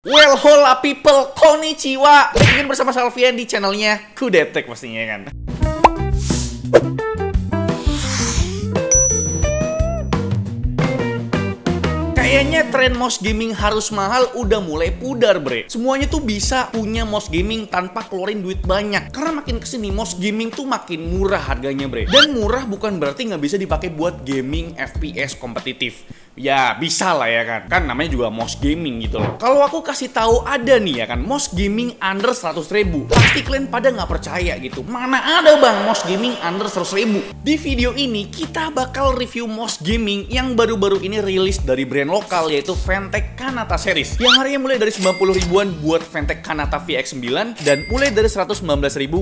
Well, hola people, konnichiwa. Bikin bersama Salvian di channelnya Kudetek pastinya kan. Kayaknya tren mouse gaming harus mahal udah mulai pudar, bre. Semuanya tuh bisa punya mouse gaming tanpa keluarin duit banyak. Karena makin kesini mouse gaming tuh makin murah harganya, bre. Dan murah bukan berarti nggak bisa dipakai buat gaming FPS kompetitif. Ya bisa lah ya kan. Kan namanya juga mouse gaming gitu loh. Kalau aku kasih tahu ada nih ya kan, mouse gaming under 100.000, pasti kalian pada nggak percaya gitu. Mana ada bang mouse gaming under 100.000? Di video ini kita bakal review mouse gaming yang baru-baru ini rilis dari brand lokal yaitu Fantech Kanata series. Yang harganya mulai dari 90 ribuan buat Fantech Kanata VX9 dan mulai dari 119.000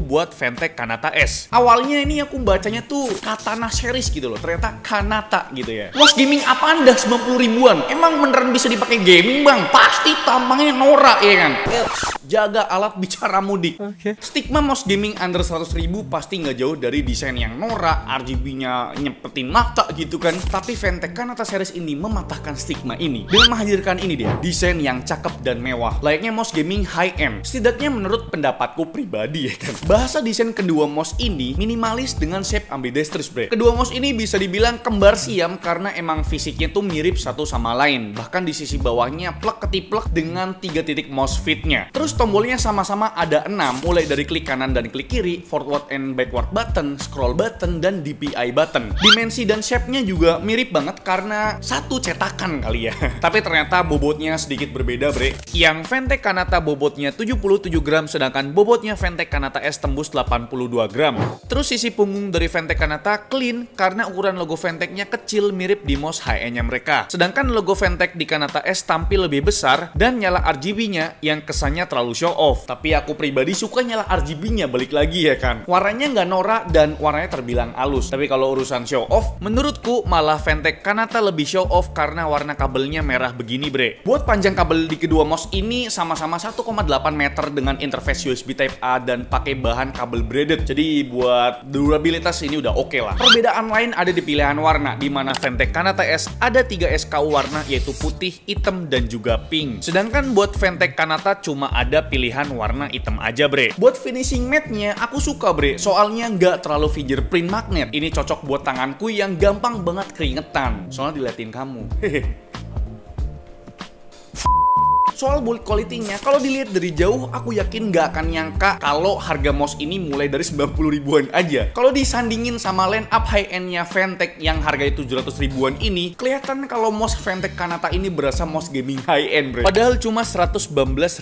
buat Fantech Kanata S. Awalnya ini aku bacanya tuh Katana series gitu loh. Ternyata Kanata gitu ya. Mouse gaming apaan dah 90 ribuan? Emang beneran bisa dipakai gaming bang? Pasti tampangnya norak ya kan? Jaga alat bicara mudik. Stigma mouse gaming under 100.000 pasti nggak jauh dari desain yang norak, RGB-nya nyepetin mata gitu kan. Tapi Fantech Kanata series ini mematahkan stigma ini dengan menghadirkan ini dia, desain yang cakep dan mewah, layaknya mouse gaming high-end. Setidaknya menurut pendapatku pribadi ya kan. Bahasa desain kedua mouse ini minimalis dengan shape ambidextrous, bre. Kedua mouse ini bisa dibilang kembar siam karena emang fisiknya tuh mirip satu sama lain. Bahkan di sisi bawahnya plek ketiplek dengan 3 titik mouse fit-nya. Terus tombolnya sama-sama ada 6, mulai dari klik kanan dan klik kiri, forward and backward button, scroll button, dan DPI button. Dimensi dan shape-nya juga mirip banget karena satu cetakan kali ya. Tapi ternyata bobotnya sedikit berbeda, bre. Yang Fantech Kanata bobotnya 77 gram, sedangkan bobotnya Fantech Kanata S tembus 82 gram. Terus sisi punggung dari Fantech Kanata clean karena ukuran logo Fantech-nya kecil mirip di mouse high-end-nya mereka. Sedangkan logo Fantech di Kanata S tampil lebih besar dan nyala RGB-nya yang kesannya terlalu show off. Tapi aku pribadi suka nyala RGB-nya balik lagi ya kan. Warnanya nggak norak dan warnanya terbilang halus. Tapi kalau urusan show off, menurutku malah Fantech Kanata lebih show off karena warna kabelnya merah begini, bre. Buat panjang kabel di kedua mouse ini sama-sama 1,8 meter dengan interface USB Type A dan pakai bahan kabel braided. Jadi buat durabilitas ini udah oke lah. Perbedaan lain ada di pilihan warna, di mana Fantech Kanata S ada 3 SKU warna yaitu putih, hitam, dan juga pink. Sedangkan buat Fantech Kanata cuma ada pilihan warna hitam aja, bre. Buat finishing matte-nya aku suka, bre. Soalnya nggak terlalu fingerprint magnet. Ini cocok buat tanganku yang gampang banget keringetan. Soalnya diliatin kamu. Soal build quality-nya, kalau dilihat dari jauh, aku yakin nggak akan nyangka kalau harga mouse ini mulai dari 90 ribuan aja. Kalau disandingin sama line up high-end-nya Fantech yang harganya 700 ribuan ini, kelihatan kalau mouse Fantech Kanata ini berasa mouse gaming high-end, bre. Padahal cuma 119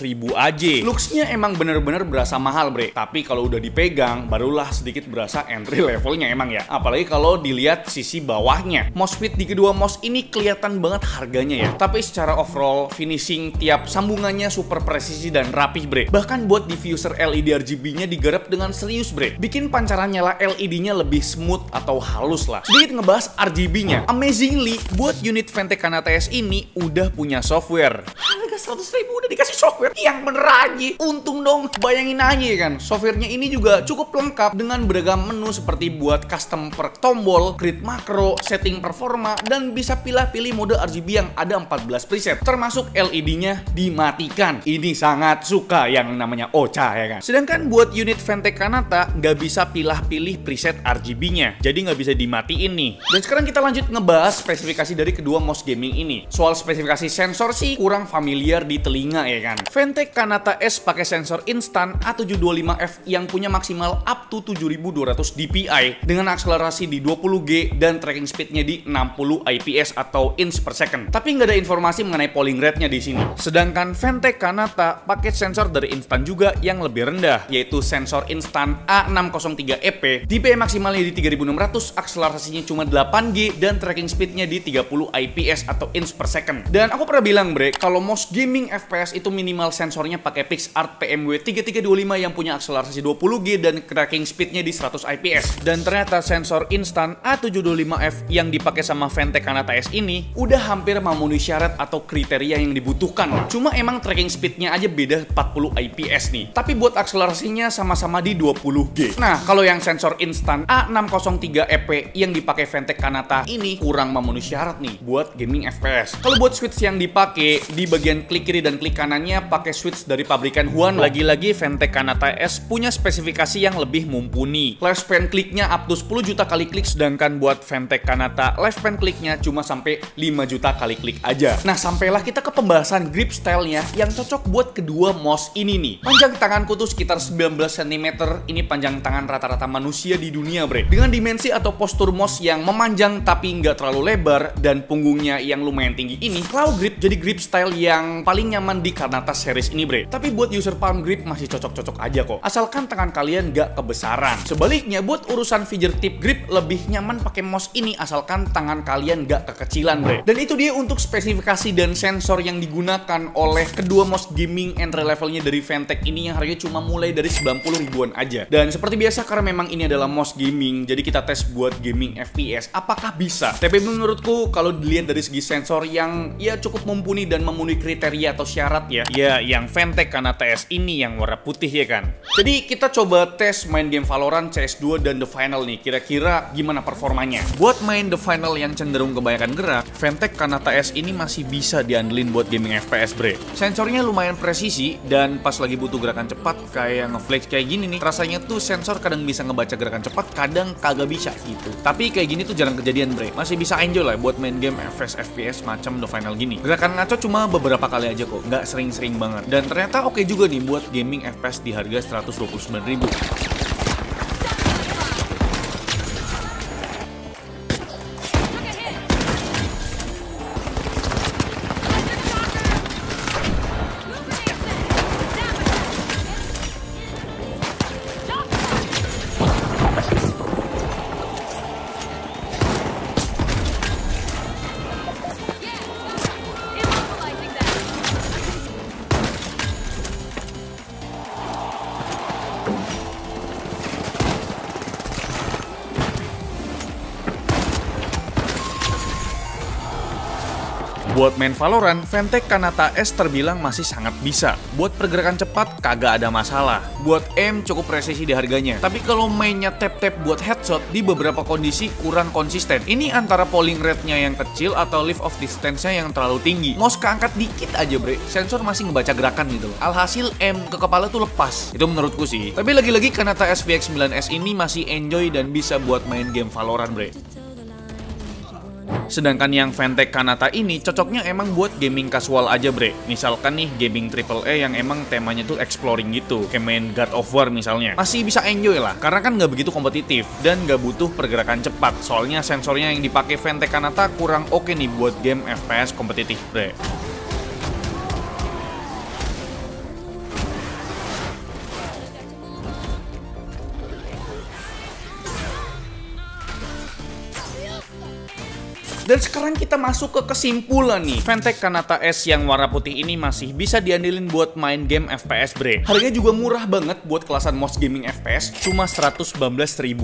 ribu aja. Looks-nya emang bener-bener berasa mahal, bre. Tapi kalau udah dipegang, barulah sedikit berasa entry levelnya emang ya. Apalagi kalau dilihat sisi bawahnya. Mouse fit di kedua mouse ini kelihatan banget harganya ya. Tapi secara overall, finishing tiap sambungannya super presisi dan rapih, bre. Bahkan buat diffuser LED RGB-nya digarap dengan serius, bre. Bikin pancaran nyala LED-nya lebih smooth atau halus lah. Sedikit ngebahas RGB-nya. Amazingly, buat unit Fantech Kanata S ini udah punya software. Harga 100.000 udah dikasih software yang bener aja. Untung dong, bayangin aja kan. Softwarenya ini juga cukup lengkap dengan beragam menu seperti buat custom per tombol, grid makro, setting performa, dan bisa pilih-pilih mode RGB yang ada 14 preset. Termasuk LED-nya dimatikan. Ini sangat suka yang namanya Ocha ya kan. Sedangkan buat unit Fantech Kanata nggak bisa pilih-pilih preset RGB-nya, jadi nggak bisa dimatiin nih. Dan sekarang kita lanjut ngebahas spesifikasi dari kedua mouse gaming ini. Soal spesifikasi sensor sih kurang familiar di telinga ya kan. Fantech Kanata S pakai sensor instan A725F yang punya maksimal up to 7200 dpi dengan akselerasi di 20G dan tracking speed-nya di 60 IPS atau inch per second. Tapi nggak ada informasi mengenai polling rate-nya di sini. Sedangkan Fantech Kanata pakai sensor dari instan juga yang lebih rendah, yaitu sensor instan A603EP, dpi maksimalnya di 3600, akselerasinya cuma 8G, dan tracking speednya di 30 IPS atau inch per second. Dan aku pernah bilang, bre, kalau mouse gaming FPS itu minimal sensornya pakai PixArt PMW3325 yang punya akselerasi 20G dan tracking speednya di 100 IPS. Dan ternyata sensor instan A725F yang dipakai sama Fantech Kanata S ini udah hampir memenuhi syarat atau kriteria yang dibutuhkan lah. Cuma emang tracking speednya aja beda 40 IPS nih. Tapi buat akselerasinya sama-sama di 20G. Nah, kalau yang sensor instan A603EP yang dipakai Fantech Kanata ini kurang memenuhi syarat nih buat gaming FPS. Kalau buat switch yang dipakai di bagian klik kiri dan klik kanannya pakai switch dari pabrikan Huano. Lagi-lagi Fantech Kanata S punya spesifikasi yang lebih mumpuni. Lifespan kliknya up to 10 juta kali klik, sedangkan buat Fantech Kanata lifespan kliknya cuma sampai 5 juta kali klik aja. Nah, sampailah kita ke pembahasan grip style-nya yang cocok buat kedua mouse ini nih. Panjang tanganku tuh sekitar 19 cm. Ini panjang tangan rata-rata manusia di dunia, bre. Dengan dimensi atau postur mouse yang memanjang tapi nggak terlalu lebar dan punggungnya yang lumayan tinggi ini, claw grip jadi grip style yang paling nyaman di Kanata series ini, bre. Tapi buat user palm grip masih cocok-cocok aja kok, asalkan tangan kalian nggak kebesaran. Sebaliknya buat urusan fingertip grip lebih nyaman pakai mouse ini asalkan tangan kalian nggak kekecilan, bre. Dan itu dia untuk spesifikasi dan sensor yang digunakan oleh kedua mouse gaming entry levelnya dari Fantech ini yang harganya cuma mulai dari 90 ribuan aja. Dan seperti biasa karena memang ini adalah mouse gaming, jadi kita tes buat gaming FPS apakah bisa. Tapi menurutku kalau dilihat dari segi sensor yang ya cukup mumpuni dan memenuhi kriteria atau syarat ya yang Fantech Kanata S ini yang warna putih ya kan. Jadi kita coba tes main game Valorant, CS2 dan The Final nih, kira-kira gimana performanya. Buat main The Final yang cenderung kebanyakan gerak, Fantech Kanata S ini masih bisa diandelin buat gaming FPS, bre. Sensornya lumayan presisi dan pas lagi butuh gerakan cepat kayak ngeflash kayak gini nih, rasanya tuh sensor kadang bisa ngebaca gerakan cepat, kadang kagak bisa gitu. Tapi kayak gini tuh jarang kejadian, bre. Masih bisa enjoy lah buat main game FPS macam The Final gini. Gerakan ngaco cuma beberapa kali aja kok, nggak sering-sering banget. Dan ternyata oke juga nih buat gaming FPS di harga 129.000. Buat main Valorant, Fantech Kanata S terbilang masih sangat bisa. Buat pergerakan cepat, kagak ada masalah. Buat aim, cukup presisi di harganya. Tapi kalau mainnya tap-tap buat headshot, di beberapa kondisi kurang konsisten. Ini antara polling rate-nya yang kecil atau lift of distance-nya yang terlalu tinggi. Mouse keangkat dikit aja, bre. Sensor masih ngebaca gerakan gitu loh. Alhasil aim ke kepala tuh lepas. Itu menurutku sih. Tapi lagi-lagi Kanata S VX9S ini masih enjoy dan bisa buat main game Valorant, bre. Sedangkan yang Fantech Kanata ini cocoknya emang buat gaming casual aja, bre. Misalkan nih gaming AAA yang emang temanya tuh exploring gitu, kayak main God of War misalnya. Masih bisa enjoy lah, karena kan nggak begitu kompetitif dan nggak butuh pergerakan cepat. Soalnya sensornya yang dipakai Fantech Kanata kurang oke nih buat game FPS kompetitif, bre. Dan sekarang kita masuk ke kesimpulan nih. Fantech Kanata S yang warna putih ini masih bisa diandelin buat main game FPS, bre. Harganya juga murah banget buat kelasan mouse gaming FPS, cuma 119.000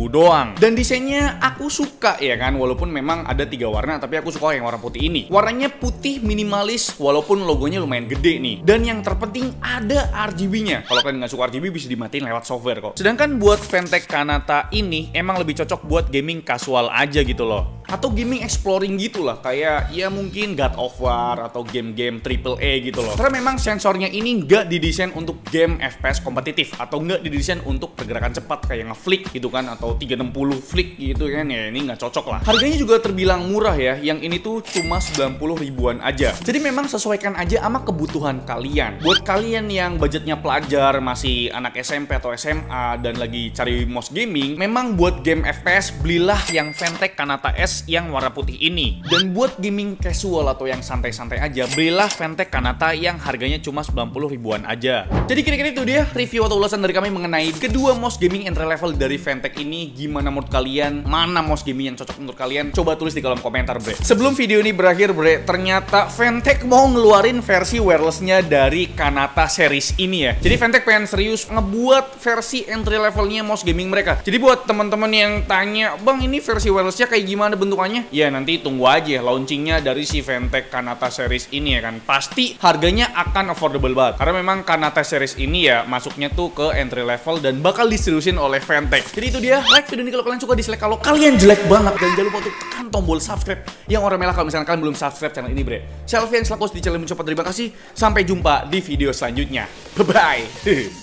doang. Dan desainnya aku suka ya kan, walaupun memang ada 3 warna, tapi aku suka yang warna putih ini. Warnanya putih minimalis, walaupun logonya lumayan gede nih. Dan yang terpenting ada RGB-nya. Kalau kalian nggak suka RGB bisa dimatiin lewat software kok. Sedangkan buat Fantech Kanata ini emang lebih cocok buat gaming casual aja gitu loh. Atau gaming exploring gitu lah, kayak ya mungkin God of War atau game-game AAA gitu loh. Karena memang sensornya ini nggak didesain untuk game FPS kompetitif atau nggak didesain untuk pergerakan cepat kayak nge-flick gitu kan, atau 360 flick gitu kan, ya ini nggak cocok lah. Harganya juga terbilang murah ya, yang ini tuh cuma 90 ribuan aja. Jadi memang sesuaikan aja sama kebutuhan kalian. Buat kalian yang budgetnya pelajar, masih anak SMP atau SMA dan lagi cari mouse gaming, memang buat game FPS belilah yang Fantech Kanata S yang warna putih ini. Dan buat gaming casual atau yang santai-santai aja, belilah Fantech Kanata yang harganya cuma 90 ribuan aja. Jadi kira-kira itu dia review atau ulasan dari kami mengenai kedua mouse gaming entry level dari Fantech ini. Gimana menurut kalian? Mana mouse gaming yang cocok menurut kalian? Coba tulis di kolom komentar, bre. Sebelum video ini berakhir, bre, ternyata Fantech mau ngeluarin versi wirelessnya dari Kanata series ini ya. Jadi Fantech pengen serius ngebuat versi entry levelnya mouse gaming mereka. Jadi buat teman-teman yang tanya, "Bang, ini versi wirelessnya kayak gimana bentuknya?" bentukannya? Ya nanti tunggu aja launchingnya dari si Ventec Kanata series ini ya kan. Pasti harganya akan affordable banget. Karena memang Kanata series ini ya masuknya tuh ke entry level dan bakal diseriusin oleh Ventec. Jadi itu dia, like video ini kalau kalian suka, dislike kalau kalian jelek banget. Dan jangan lupa untuk tekan tombol subscribe yang warna merah kalau misalkan kalian belum subscribe channel ini, bre. Selfie yang selaku di channel mencoba, terima kasih. Sampai jumpa di video selanjutnya. Bye-bye.